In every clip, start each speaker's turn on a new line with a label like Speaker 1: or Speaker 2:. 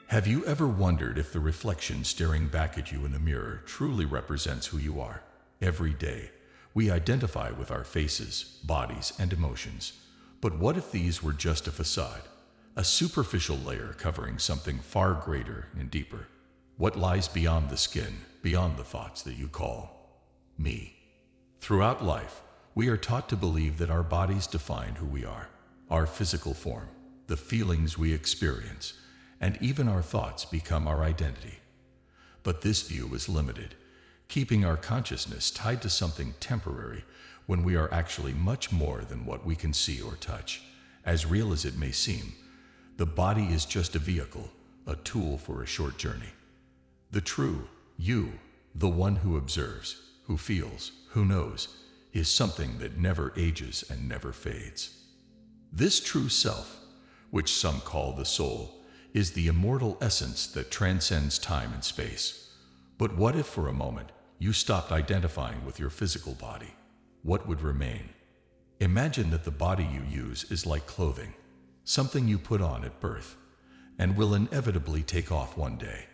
Speaker 1: Have you ever wondered if the reflection staring back at you in the mirror truly represents who you are? Every day, we identify with our faces, bodies, and emotions. But what if these were just a facade? A superficial layer covering something far greater and deeper? What lies beyond the skin, beyond the thoughts that you call me? Throughout life, we are taught to believe that our bodies define who we are, our physical form, the feelings we experience, and even our thoughts become our identity. But this view is limited, keeping our consciousness tied to something temporary when we are actually much more than what we can see or touch. As real as it may seem, the body is just a vehicle, a tool for a short journey. The true you, the one who observes, who feels, who knows, is something that never ages and never fades. This true self, which some call the soul, is the immortal essence that transcends time and space. But what if for a moment you stopped identifying with your physical body? What would remain? Imagine that the body you use is like clothing, something you put on at birth, and will inevitably take off one day.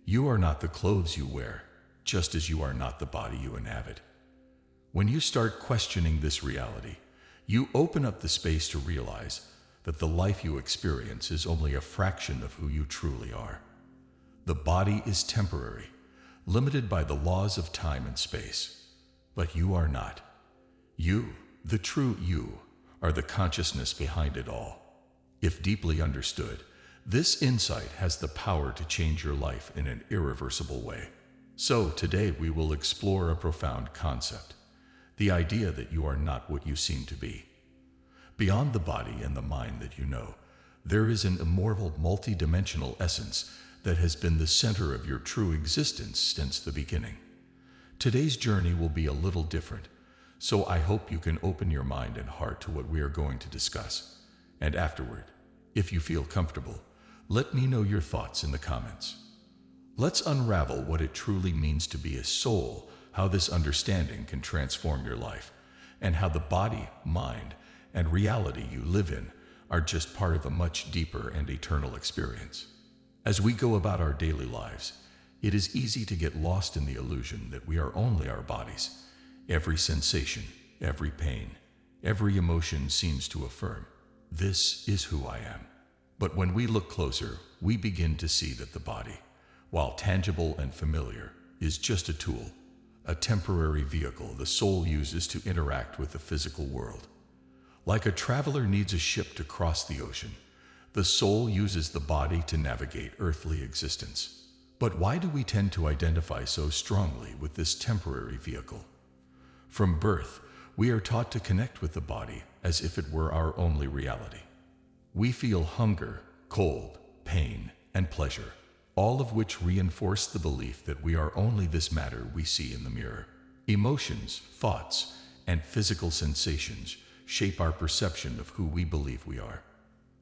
Speaker 1: You are not the clothes you wear, just as you are not the body you inhabit. When you start questioning this reality, you open up the space to realize that the life you experience is only a fraction of who you truly are. The body is temporary, limited by the laws of time and space, but you are not. You, the true you, are the consciousness behind it all. If deeply understood, this insight has the power to change your life in an irreversible way. So today we will explore a profound concept, the idea that you are not what you seem to be. Beyond the body and the mind that you know, there is an immortal, multi-dimensional essence that has been the center of your true existence since the beginning. Today's journey will be a little different, so I hope you can open your mind and heart to what we are going to discuss. And afterward, if you feel comfortable, let me know your thoughts in the comments. Let's unravel what it truly means to be a soul, how this understanding can transform your life, and how the body, mind, and reality you live in are just part of a much deeper and eternal experience. As we go about our daily lives, it is easy to get lost in the illusion that we are only our bodies. Every sensation, every pain, every emotion seems to affirm, "This is who I am." But when we look closer, we begin to see that the body, while tangible and familiar, is just a tool, a temporary vehicle the soul uses to interact with the physical world. Like a traveler needs a ship to cross the ocean, the soul uses the body to navigate earthly existence. But why do we tend to identify so strongly with this temporary vehicle? From birth, we are taught to connect with the body as if it were our only reality. We feel hunger, cold, pain, and pleasure, all of which reinforce the belief that we are only this matter we see in the mirror. Emotions, thoughts, and physical sensations shape our perception of who we believe we are.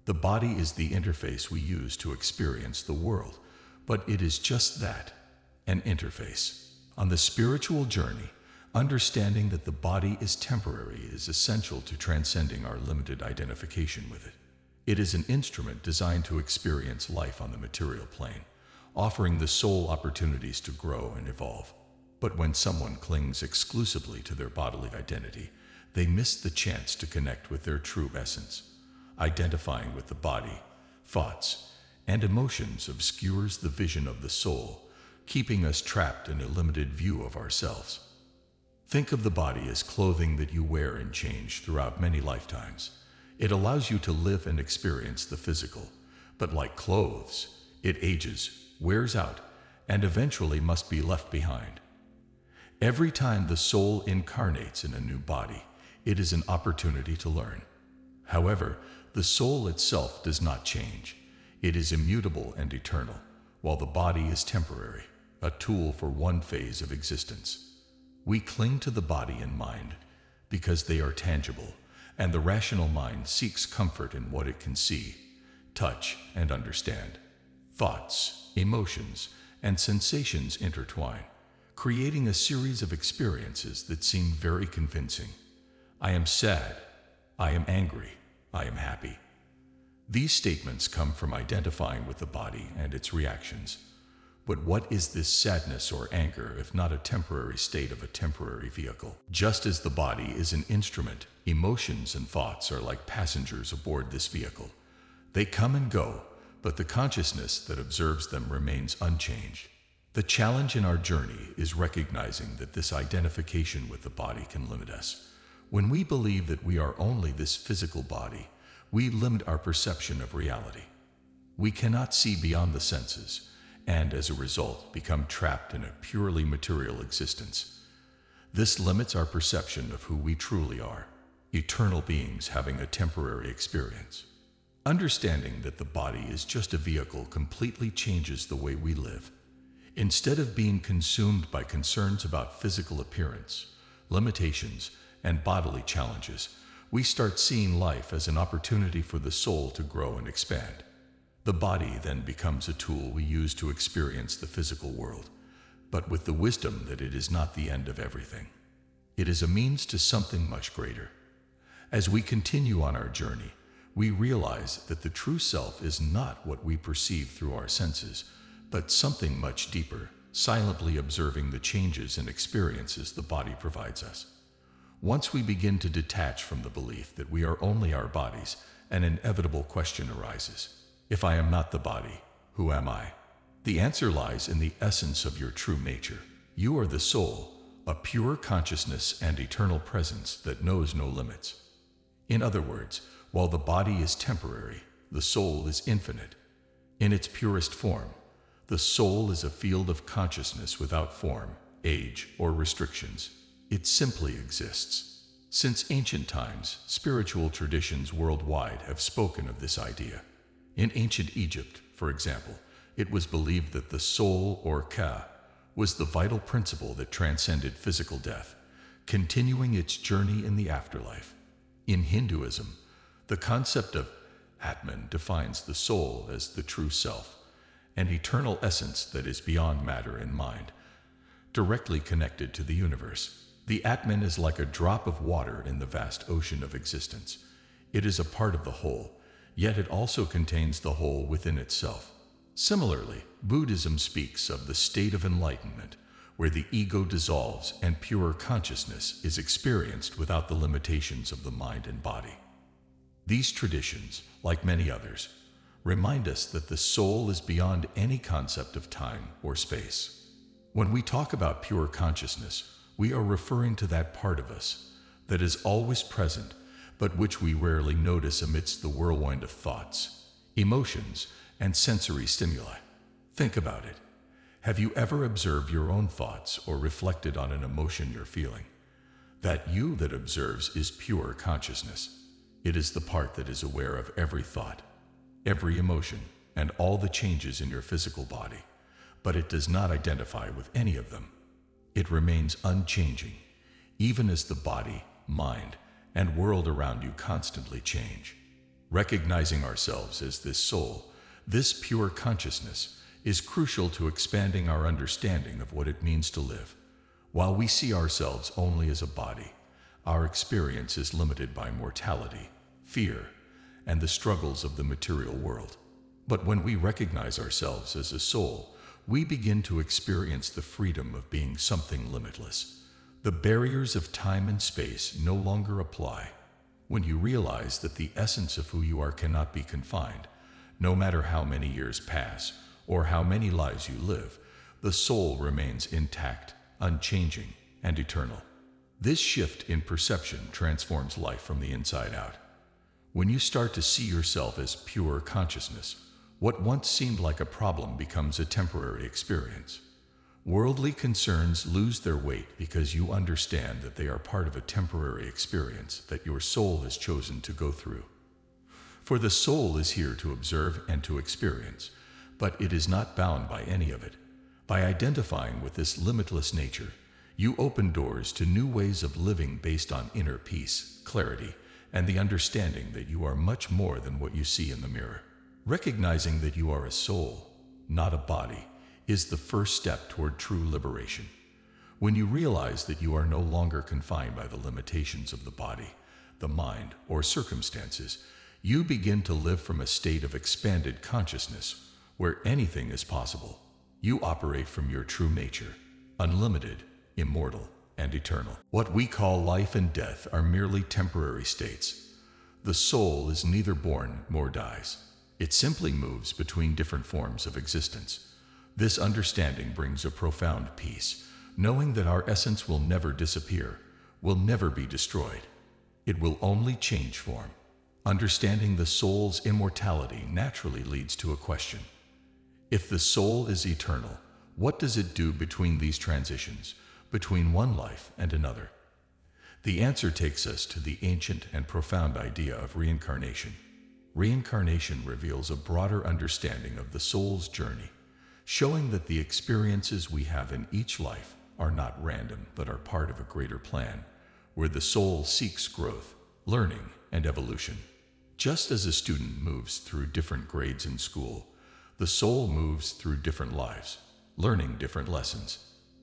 Speaker 1: The body is the interface we use to experience the world, but it is just that, an interface. On the spiritual journey, understanding that the body is temporary is essential to transcending our limited identification with it. It is an instrument designed to experience life on the material plane, offering the soul opportunities to grow and evolve. But when someone clings exclusively to their bodily identity, they miss the chance to connect with their true essence. Identifying with the body, thoughts, and emotions obscures the vision of the soul, keeping us trapped in a limited view of ourselves. Think of the body as clothing that you wear and change throughout many lifetimes. It allows you to live and experience the physical, but like clothes, it ages, wears out, and eventually must be left behind. Every time the soul incarnates in a new body, it is an opportunity to learn. However, the soul itself does not change. It is immutable and eternal, while the body is temporary, a tool for one phase of existence. We cling to the body and mind because they are tangible, and the rational mind seeks comfort in what it can see, touch, and understand. Thoughts, emotions, and sensations intertwine, creating a series of experiences that seem very convincing. I am sad. I am angry. I am happy. These statements come from identifying with the body and its reactions. But what is this sadness or anger if not a temporary state of a temporary vehicle? Just as the body is an instrument, emotions and thoughts are like passengers aboard this vehicle. They come and go, but the consciousness that observes them remains unchanged. The challenge in our journey is recognizing that this identification with the body can limit us. When we believe that we are only this physical body, we limit our perception of reality. We cannot see beyond the senses, and as a result become trapped in a purely material existence. This limits our perception of who we truly are, eternal beings having a temporary experience. Understanding that the body is just a vehicle completely changes the way we live. Instead of being consumed by concerns about physical appearance, limitations, and bodily challenges, we start seeing life as an opportunity for the soul to grow and expand. The body then becomes a tool we use to experience the physical world, but with the wisdom that it is not the end of everything. It is a means to something much greater. As we continue on our journey, we realize that the true self is not what we perceive through our senses, but something much deeper, silently observing the changes and experiences the body provides us. Once we begin to detach from the belief that we are only our bodies, an inevitable question arises. If I am not the body, who am I? The answer lies in the essence of your true nature. You are the soul, a pure consciousness and eternal presence that knows no limits. In other words, while the body is temporary, the soul is infinite. In its purest form, the soul is a field of consciousness without form, age, or restrictions. It simply exists. Since ancient times, spiritual traditions worldwide have spoken of this idea. In ancient Egypt, for example, it was believed that the soul, or Ka, was the vital principle that transcended physical death, continuing its journey in the afterlife. In Hinduism, the concept of Atman defines the soul as the true self, an eternal essence that is beyond matter and mind, directly connected to the universe. The Atman is like a drop of water in the vast ocean of existence. It is a part of the whole, yet it also contains the whole within itself. Similarly, Buddhism speaks of the state of enlightenment, where the ego dissolves and pure consciousness is experienced without the limitations of the mind and body. These traditions, like many others, remind us that the soul is beyond any concept of time or space. When we talk about pure consciousness, we are referring to that part of us that is always present, but which we rarely notice amidst the whirlwind of thoughts, emotions, and sensory stimuli. Think about it. Have you ever observed your own thoughts or reflected on an emotion you're feeling? That you that observes is pure consciousness. It is the part that is aware of every thought, every emotion, and all the changes in your physical body, but it does not identify with any of them. It remains unchanging, even as the body, mind, and world around you constantly change. Recognizing ourselves as this soul, this pure consciousness, is crucial to expanding our understanding of what it means to live. While we see ourselves only as a body, our experience is limited by mortality, fear, and the struggles of the material world. But when we recognize ourselves as a soul, we begin to experience the freedom of being something limitless. The barriers of time and space no longer apply. When you realize that the essence of who you are cannot be confined, no matter how many years pass or how many lives you live, the soul remains intact, unchanging, and eternal. This shift in perception transforms life from the inside out. When you start to see yourself as pure consciousness, what once seemed like a problem becomes a temporary experience. Worldly concerns lose their weight because you understand that they are part of a temporary experience that your soul has chosen to go through. For the soul is here to observe and to experience, but it is not bound by any of it. By identifying with this limitless nature, you open doors to new ways of living based on inner peace, clarity, and the understanding that you are much more than what you see in the mirror. Recognizing that you are a soul, not a body, is the first step toward true liberation. When you realize that you are no longer confined by the limitations of the body, the mind, or circumstances, You begin to live from a state of expanded consciousness, where anything is possible. You operate from your true nature, unlimited, immortal, and eternal. What we call life and death are merely temporary states. The soul is neither born nor dies. It simply moves between different forms of existence. This understanding brings a profound peace, knowing that our essence will never disappear, will never be destroyed. It will only change form. Understanding the soul's immortality naturally leads to a question. If the soul is eternal, what does it do between these transitions, between one life and another? The answer takes us to the ancient and profound idea of reincarnation. Reincarnation reveals a broader understanding of the soul's journey, showing that the experiences we have in each life are not random but are part of a greater plan, where the soul seeks growth, learning, and evolution. Just as a student moves through different grades in school, the soul moves through different lives, learning different lessons.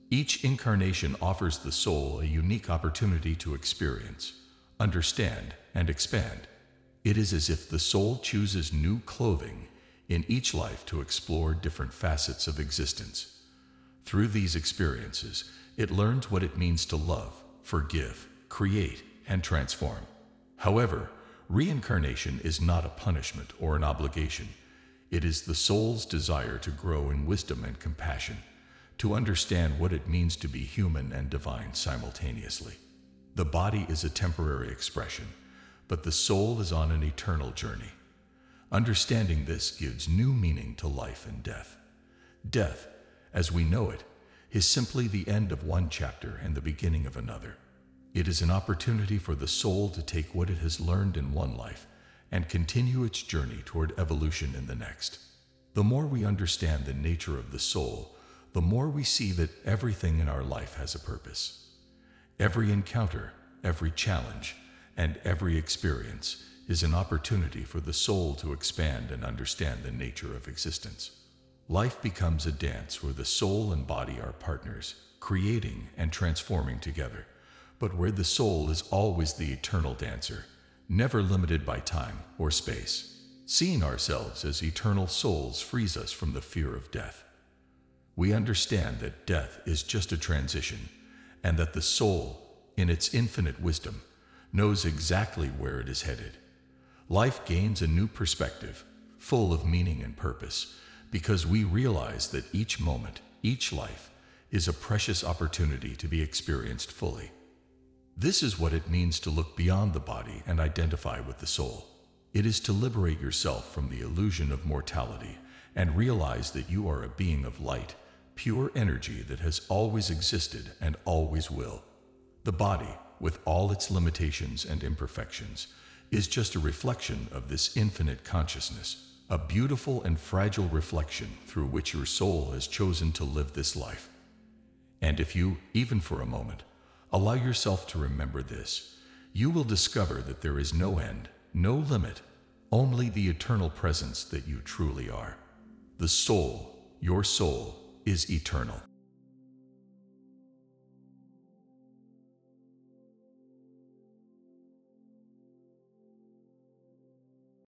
Speaker 1: Each incarnation offers the soul a unique opportunity to experience, understand, and expand. It is as if the soul chooses new clothing in each life to explore different facets of existence. Through these experiences, it learns what it means to love, forgive, create, and transform. However, reincarnation is not a punishment or an obligation. It is the soul's desire to grow in wisdom and compassion, to understand what it means to be human and divine simultaneously. The body is a temporary expression, but the soul is on an eternal journey. Understanding this gives new meaning to life and death. Death, as we know it, is simply the end of one chapter and the beginning of another. It is an opportunity for the soul to take what it has learned in one life and continue its journey toward evolution in the next. The more we understand the nature of the soul, the more we see that everything in our life has a purpose. Every encounter, every challenge, and every experience is an opportunity for the soul to expand and understand the nature of existence. Life becomes a dance where the soul and body are partners, creating and transforming together, but where the soul is always the eternal dancer, never limited by time or space. Seeing ourselves as eternal souls frees us from the fear of death. We understand that death is just a transition, and that the soul, in its infinite wisdom, knows exactly where it is headed. Life gains a new perspective, full of meaning and purpose, because we realize that each moment, each life, is a precious opportunity to be experienced fully. This is what it means to look beyond the body and identify with the soul. It is to liberate yourself from the illusion of mortality and realize that you are a being of light, pure energy that has always existed and always will. The body, with all its limitations and imperfections, is just a reflection of this infinite consciousness, a beautiful and fragile reflection through which your soul has chosen to live this life. And if you, even for a moment, allow yourself to remember this, you will discover that there is no end, no limit, only the eternal presence that you truly are. The soul, your soul, is eternal.